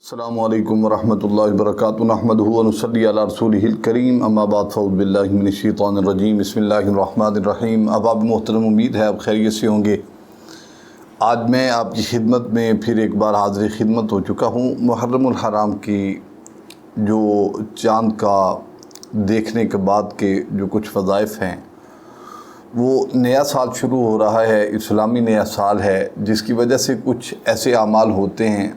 السلام علیکم ورحمۃ اللہ وبرکاتہ نحمدہ ونصلی علی رسولہ الکریم اما بعد فاعوذ باللہ من الشیطان الرجیم بسم اللہ الرحمن الرحیم۔ اب محترم، امید ہے آپ خیریت سے ہوں گے۔ آج میں آپ کی خدمت میں پھر ایک بار حاضر خدمت ہو چکا ہوں۔ محرم الحرام کی جو چاند کا دیکھنے کے بعد کے جو کچھ وظائف ہیں، وہ نیا سال شروع ہو رہا ہے، اسلامی نیا سال ہے، جس کی وجہ سے کچھ ایسے اعمال ہوتے ہیں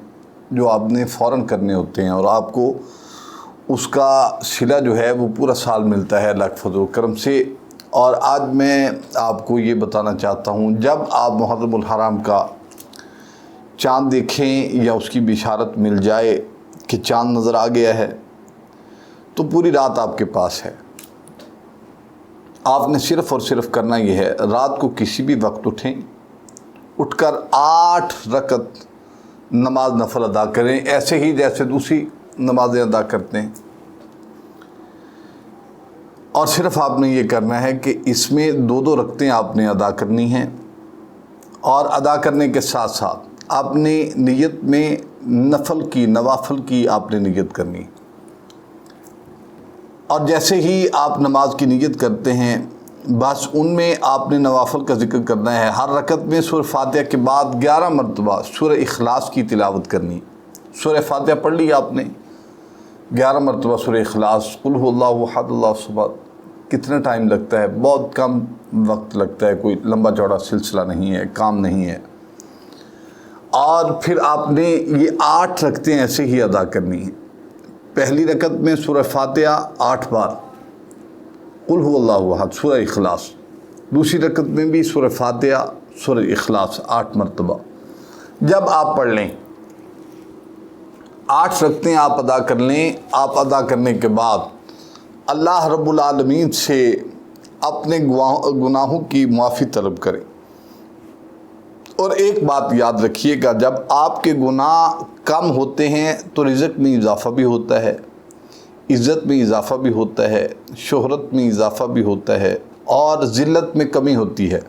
جو آپ نے فوراً کرنے ہوتے ہیں اور آپ کو اس کا صلہ جو ہے وہ پورا سال ملتا ہے اللہ کے فضل و کرم سے۔ اور آج میں آپ کو یہ بتانا چاہتا ہوں، جب آپ محرم الحرام کا چاند دیکھیں یا اس کی بشارت مل جائے کہ چاند نظر آ گیا ہے، تو پوری رات آپ کے پاس ہے۔ آپ نے صرف اور صرف کرنا یہ ہے، رات کو کسی بھی وقت اٹھ کر 8 رکعت نماز نفل ادا کریں، ایسے ہی جیسے دوسری نمازیں ادا کرتے ہیں۔ اور صرف آپ نے یہ کرنا ہے کہ اس میں 2 رکعتیں آپ نے ادا کرنی ہیں، اور ادا کرنے کے ساتھ ساتھ آپ نے نیت میں نوافل کی آپ نے نیت کرنی۔ اور جیسے ہی آپ نماز کی نیت کرتے ہیں، بس ان میں آپ نے نوافل کا ذکر کرنا ہے۔ ہر رکعت میں سورہ فاتحہ کے بعد 11 مرتبہ سورہ اخلاص کی تلاوت کرنی۔ سورہ فاتحہ پڑھ لی آپ نے، 11 مرتبہ سورہ اخلاص، قل هو اللہ احد اللہ الصمد۔ کتنا ٹائم لگتا ہے؟ بہت کم وقت لگتا ہے، کوئی لمبا چوڑا سلسلہ نہیں ہے، کام نہیں ہے۔ اور پھر آپ نے یہ 8 رکعتیں ایسے ہی ادا کرنی ہیں۔ پہلی رکعت میں سورہ فاتحہ 8 بار، قل هو اللہ احد، سورہ اخلاص۔ دوسری رکعت میں بھی سورہ فاتحہ، سورہ اخلاص 8 مرتبہ۔ جب آپ پڑھ لیں، 8 رکعتیں آپ ادا کر لیں، آپ ادا کرنے کے بعد اللہ رب العالمین سے اپنے گناہوں کی معافی طلب کریں۔ اور ایک بات یاد رکھیے گا، جب آپ کے گناہ کم ہوتے ہیں تو رزق میں اضافہ بھی ہوتا ہے، عزت میں اضافہ بھی ہوتا ہے، شہرت میں اضافہ بھی ہوتا ہے، اور ذلت میں کمی ہوتی ہے،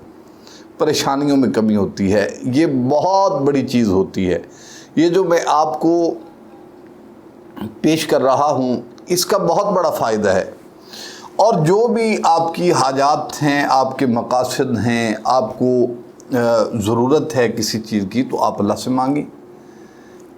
پریشانیوں میں کمی ہوتی ہے۔ یہ بہت بڑی چیز ہوتی ہے۔ یہ جو میں آپ کو پیش کر رہا ہوں، اس کا بہت بڑا فائدہ ہے۔ اور جو بھی آپ کی حاجات ہیں، آپ کے مقاصد ہیں، آپ کو ضرورت ہے کسی چیز کی، تو آپ اللہ سے مانگیں۔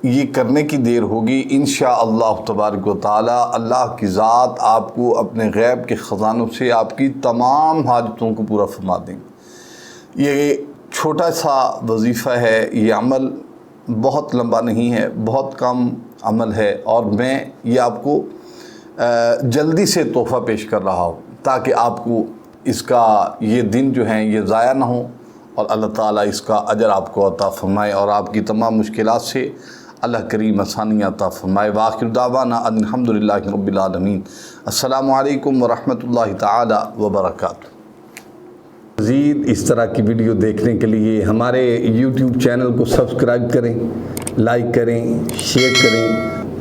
یہ کرنے کی دیر ہوگی، انشاءاللہ تبارک و تعالی اللہ کی ذات آپ کو اپنے غیب کے خزانوں سے آپ کی تمام حاجتوں کو پورا فرما دیں گے۔ یہ چھوٹا سا وظیفہ ہے، یہ عمل بہت لمبا نہیں ہے، بہت کم عمل ہے، اور میں یہ آپ کو جلدی سے تحفہ پیش کر رہا ہوں تاکہ آپ کو اس کا یہ دن جو ہیں یہ ضائع نہ ہوں، اور اللہ تعالیٰ اس کا اجر آپ کو عطا فرمائے، اور آپ کی تمام مشکلات سے اللہ کریم آسانیاں عطا فرمائے۔ وآخر دعوانا ان الحمدللہ رب العالمین۔ السلام علیکم ورحمۃ اللہ تعالی وبرکاتہ۔ مزید اس طرح کی ویڈیو دیکھنے کے لیے ہمارے یوٹیوب چینل کو سبسکرائب کریں، لائک کریں، شیئر کریں،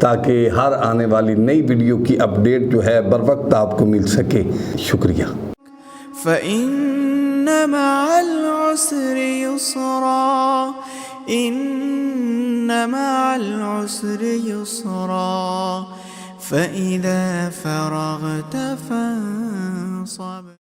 تاکہ ہر آنے والی نئی ویڈیو کی اپڈیٹ جو ہے بر وقت آپ کو مل سکے۔ شکریہ۔ فَإِنَّ مَعَ الْعُسْرِ يُسْرًا، إِنَّ مَعَ الْعُسْرِ يُسْرًا، فَإِذَا فَرَغْتَ فَانصَبْ۔